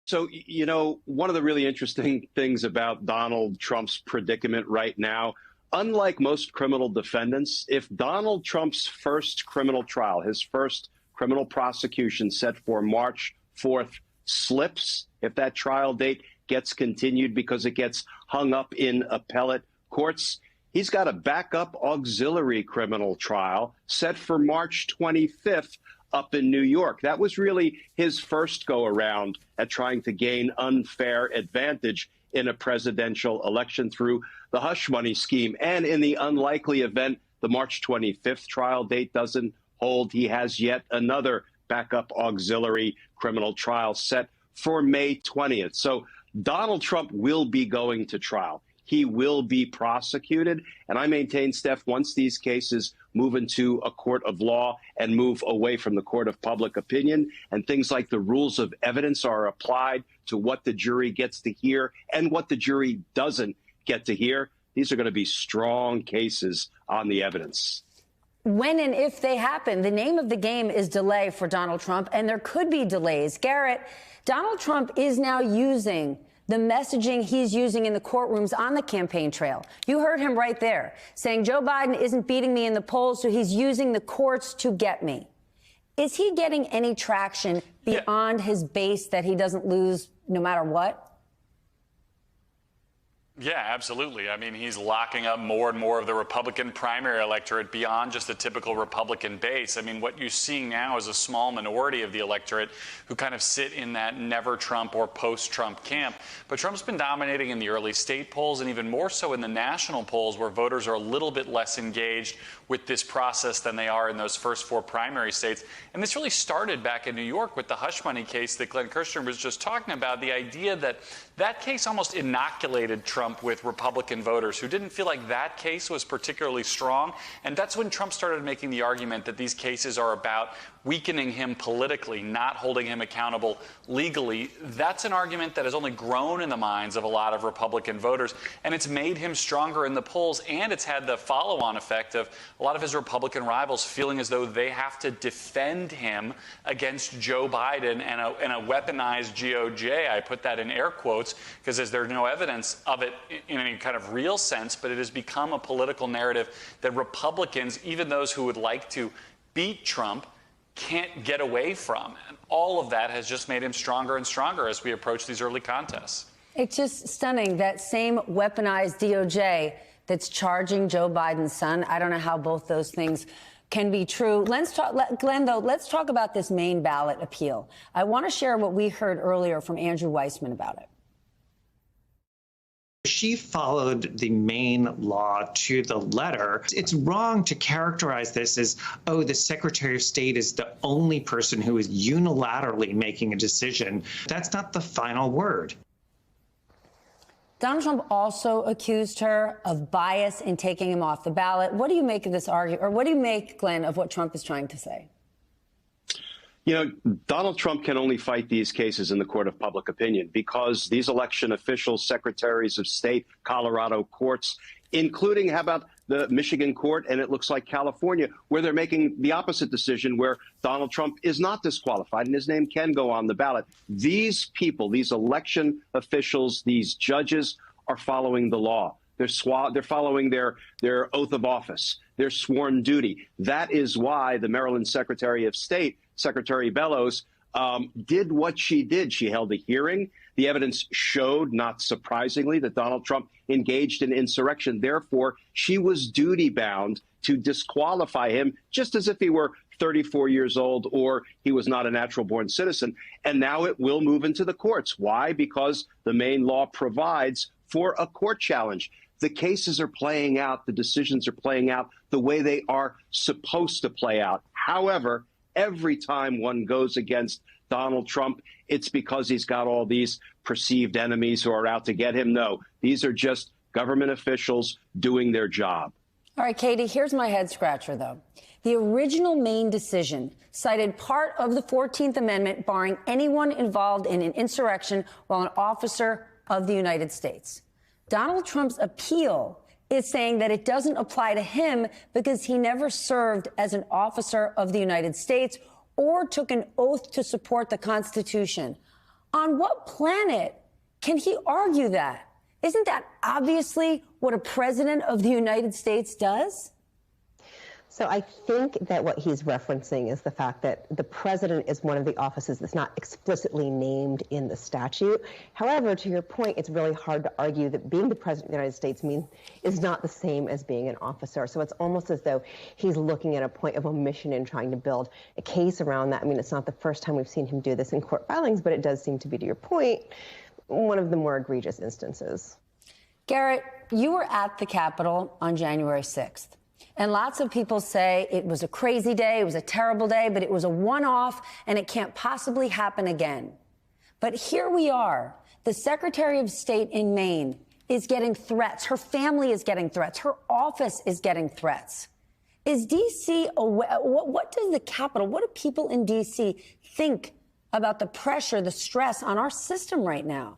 So, one of the really interesting things about Donald Trump's predicament right now, unlike most criminal defendants, if Donald Trump's first criminal trial, his first criminal prosecution set for March 4th slips, if that trial date gets continued because it gets hung up in appellate courts, he's got a backup auxiliary criminal trial set for March 25th up in New York. That was really his first go around at trying to gain unfair advantage in a presidential election through the hush money scheme. And in the unlikely event the March 25th trial date doesn't hold, he has yet another backup auxiliary criminal trial set for May 20th. So Donald Trump will be going to trial. He will be prosecuted. And I maintain, Steph, once these cases move into a court of law and move away from the court of public opinion, and things like the rules of evidence are applied to what the jury gets to hear and what the jury doesn't get to hear, these are going to be strong cases on the evidence. When and if they happen, the name of the game is delay for Donald Trump, and there could be delays. Garrett, Donald Trump is now using the messaging he's using in the courtrooms on the campaign trail. You heard him right there saying Joe Biden isn't beating me in the polls, so he's using the courts to get me. Is he getting any traction beyond his base that he doesn't lose no matter what? Yeah, absolutely. I mean, he's locking up more and more of the Republican primary electorate beyond just the typical Republican base. I mean, what you're seeing now is a small minority of the electorate who kind of sit in that never Trump or post-Trump camp. But Trump's been dominating in the early state polls and even more so in the national polls, where voters are a little bit less engaged with this process than they are in those first four primary states. And this really started back in New York with the hush money case that Glenn Kirshner was just talking about, the idea that that case almost inoculated Trump with Republican voters who didn't feel like that case was particularly strong. And that's when Trump started making the argument that these cases are about weakening him politically, not holding him accountable legally. That's an argument that has only grown in the minds of a lot of Republican voters, and it's made him stronger in the polls, and it's had the follow-on effect of a lot of his Republican rivals feeling as though they have to defend him against Joe Biden and a weaponized GOJ. I put that in air quotes because there's no evidence of it in any kind of real sense, but it has become a political narrative that Republicans, even those who would like to beat Trump, can't get away from. And all of that has just made him stronger and stronger as we approach these early contests. It's just stunning, that same weaponized DOJ that's charging Joe Biden's son. I don't know how both those things can be true. Glenn, though, let's talk about this Maine ballot appeal. I want to share what we heard earlier from Andrew Weissmann about it. She followed the Maine law to the letter. It's wrong to characterize this as, oh, the Secretary of State is the only person who is unilaterally making a decision. That's not the final word. Donald Trump also accused her of bias in taking him off the ballot. What do you make of this argument, or what do you make, Glenn, of what Trump is trying to say? Donald Trump can only fight these cases in the court of public opinion because these election officials, secretaries of state, Colorado courts, including, how about the Michigan court, and it looks like California, where they're making the opposite decision, where Donald Trump is not disqualified and his name can go on the ballot. These people, these election officials, these judges are following the law. They're following their oath of office, their sworn duty. That is why the Maryland Secretary of State, Secretary Bellows, did what she did. She held a hearing. The evidence showed, not surprisingly, that Donald Trump engaged in insurrection. Therefore, she was duty-bound to disqualify him, just as if he were 34 years old or he was not a natural-born citizen. And now it will move into the courts. Why? Because the Maine law provides for a court challenge. The cases are playing out, the decisions are playing out the way they are supposed to play out. However, every time one goes against Donald Trump, it's because he's got all these perceived enemies who are out to get him. No, these are just government officials doing their job. All right, Katie, here's my head scratcher, though. The original Maine decision cited part of the 14th Amendment barring anyone involved in an insurrection while an officer of the United States. Donald Trump's appeal is saying that it doesn't apply to him because he never served as an officer of the United States or took an oath to support the Constitution. On what planet can he argue that? Isn't that obviously what a president of the United States does? So I think that what he's referencing is the fact that the president is one of the offices that's not explicitly named in the statute. However, to your point, it's really hard to argue that being the president of the United States is not the same as being an officer. So it's almost as though he's looking at a point of omission and trying to build a case around that. I mean, it's not the first time we've seen him do this in court filings, but it does seem to be, to your point, one of the more egregious instances. Garrett, you were at the Capitol on January 6th. And lots of people say it was a crazy day, it was a terrible day, but it was a one-off and it can't possibly happen again. But here we are. The Secretary of State in Maine is getting threats. Her family is getting threats. Her office is getting threats. Is D.C. aware? What does the Capitol, what do people in D.C. think about the pressure, the stress on our system right now?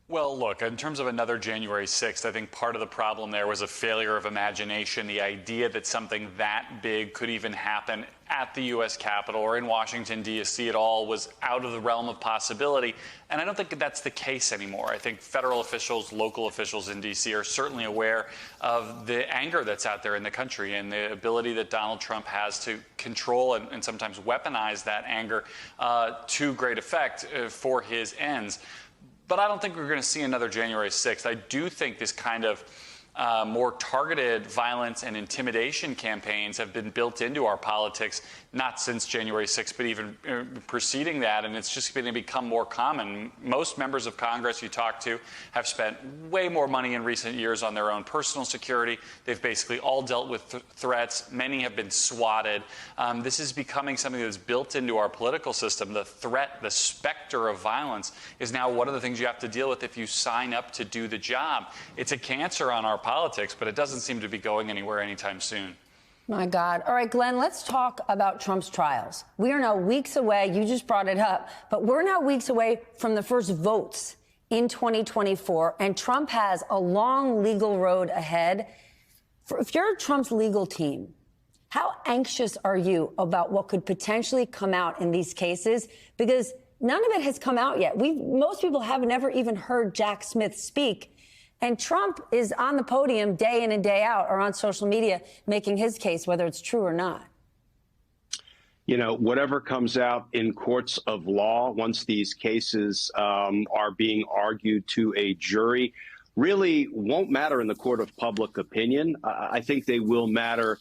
Well, look, in terms of another January 6th, I think part of the problem there was a failure of imagination. The idea that something that big could even happen at the U.S. Capitol or in Washington, D.C. at all was out of the realm of possibility. And I don't think that's the case anymore. I think federal officials, local officials in D.C. are certainly aware of the anger that's out there in the country and the ability that Donald Trump has to control and sometimes weaponize that anger to great effect for his ends. But I don't think we're going to see another January 6th. I do think this kind of more targeted violence and intimidation campaigns have been built into our politics, not since January 6th, but even preceding that, and it's just going to become more common. Most members of Congress you talk to have spent way more money in recent years on their own personal security. They've basically all dealt with threats. Many have been swatted. This is becoming something that's built into our political system. The threat, the specter of violence is now one of the things you have to deal with if you sign up to do the job. It's a cancer on our politics, but it doesn't seem to be going anywhere anytime soon. My God. All right, Glenn, let's talk about Trump's trials. We are now weeks away. You just brought it up, but we're now weeks away from the first votes in 2024, and Trump has a long legal road ahead. If you're Trump's legal team, how anxious are you about what could potentially come out in these cases? Because none of it has come out yet. Most people have never even heard Jack Smith speak. And Trump is on the podium day in and day out or on social media making his case, whether it's true or not. You know, whatever comes out in courts of law, once these cases are being argued to a jury, really won't matter in the court of public opinion. I think they will matter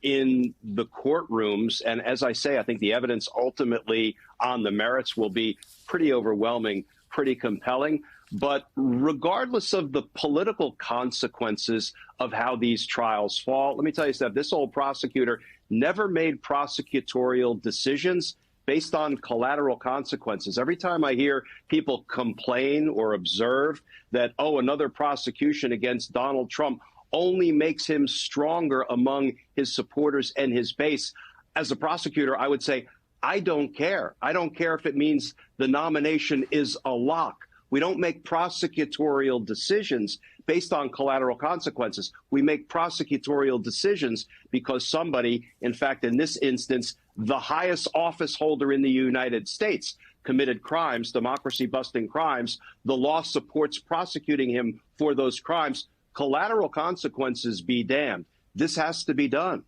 in the courtrooms. And as I say, I think the evidence ultimately on the merits will be pretty overwhelming, pretty compelling. But regardless of the political consequences of how these trials fall, let me tell you, Steph, this old prosecutor never made prosecutorial decisions based on collateral consequences. Every time I hear people complain or observe that, oh, another prosecution against Donald Trump only makes him stronger among his supporters and his base, as a prosecutor, I would say, I don't care. I don't care if it means the nomination is a lock. We don't make prosecutorial decisions based on collateral consequences. We make prosecutorial decisions because somebody, in fact, in this instance, the highest office holder in the United States, committed crimes, democracy-busting crimes. The law supports prosecuting him for those crimes. Collateral consequences be damned. This has to be done.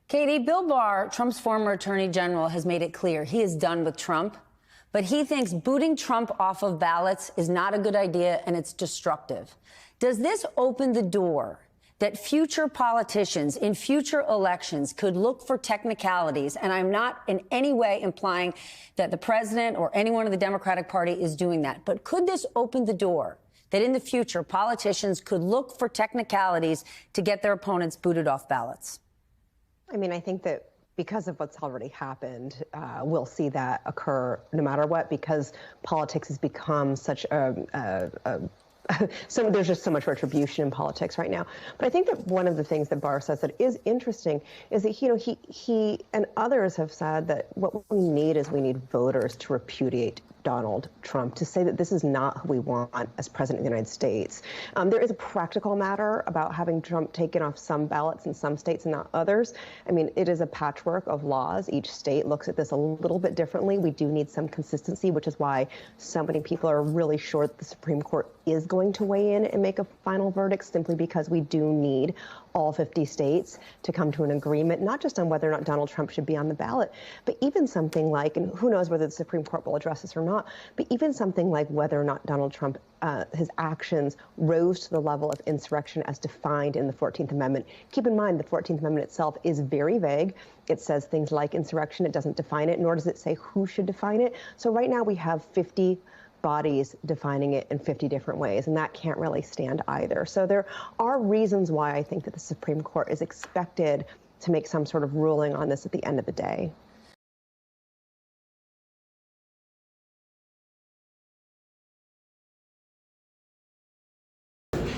Katie, Bill Barr, Trump's former attorney general, has made it clear he is done with Trump. But he thinks booting Trump off of ballots is not a good idea and it's destructive. Does this open the door that future politicians in future elections could look for technicalities? And I'm not in any way implying that the president or anyone in the Democratic Party is doing that. But could this open the door that in the future politicians could look for technicalities to get their opponents booted off ballots? I mean, I think that because of what's already happened, we'll see that occur no matter what, because politics has become such there's just so much retribution in politics right now. But I think that one of the things that Barr says that is interesting is that, you know, he and others have said that what we need voters to repudiate Donald Trump, to say that this is not who we want as president of the United States. There is a practical matter about having Trump taken off some ballots in some states and not others. I mean, it is a patchwork of laws. Each state looks at this a little bit differently. We do need some consistency, which is why so many people are really sure that the Supreme Court is going to weigh in and make a final verdict, simply because we do need all 50 states to come to an agreement, not just on whether or not Donald Trump should be on the ballot, but even something like, and who knows whether the Supreme Court will address this or not, but even something like whether or not Donald Trump, his actions rose to the level of insurrection as defined in the 14th Amendment. Keep in mind, the 14th Amendment itself is very vague. It says things like insurrection. It doesn't define it, nor does it say who should define it. So right now we have 50 bodies defining it in 50 different ways, and that can't really stand either. So there are reasons why I think that the Supreme Court is expected to make some sort of ruling on this at the end of the day.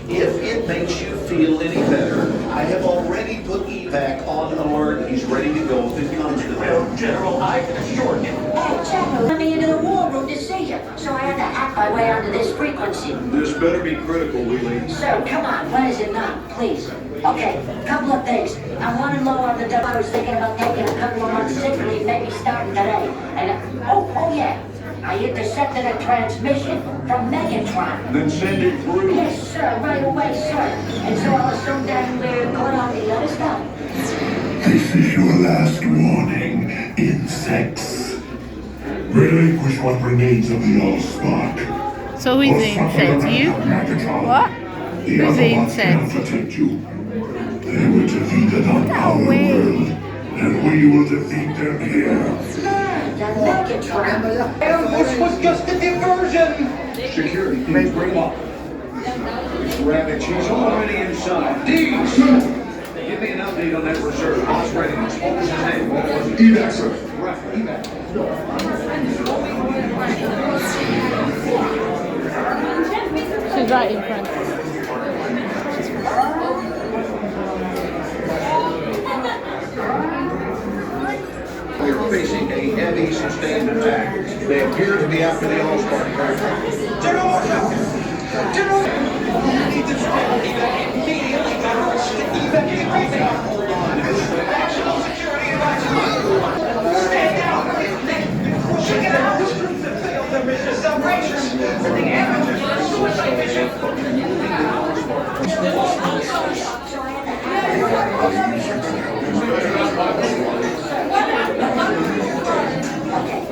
If it makes you feel any better, I have already put evac on alert. He's ready to go if it comes to that. General, I can assure you. Hey, General, let me into the war room to see you, so I had to hack my way onto this frequency. This better be critical, Wheelie. Sir, come on, what is it now, please? Okay, couple of things. I'm running low on the dough. I was thinking about taking a couple of months sick leave, maybe starting today. And, oh yeah, I intercepted a transmission from Megatron. Then send it through. Yes, sir, right away, sir. And so I'll assume that we're going on the other stuff. This is your last warning, insects. Relinquish what remains of the Allspark. So who's the insect? You? What? Who's the insect? Protect you. They were defeated on our world, and we will defeat them here. This was just a diversion. Security teams, bring him up. Ravage, he's already inside. Deeds, give me an update on that reserve. Boss readiness. What was his name? Evac, sir. Right, evac. She's right in front. We are facing a heavy, sustained attack. They appear to be after the Allspark. General,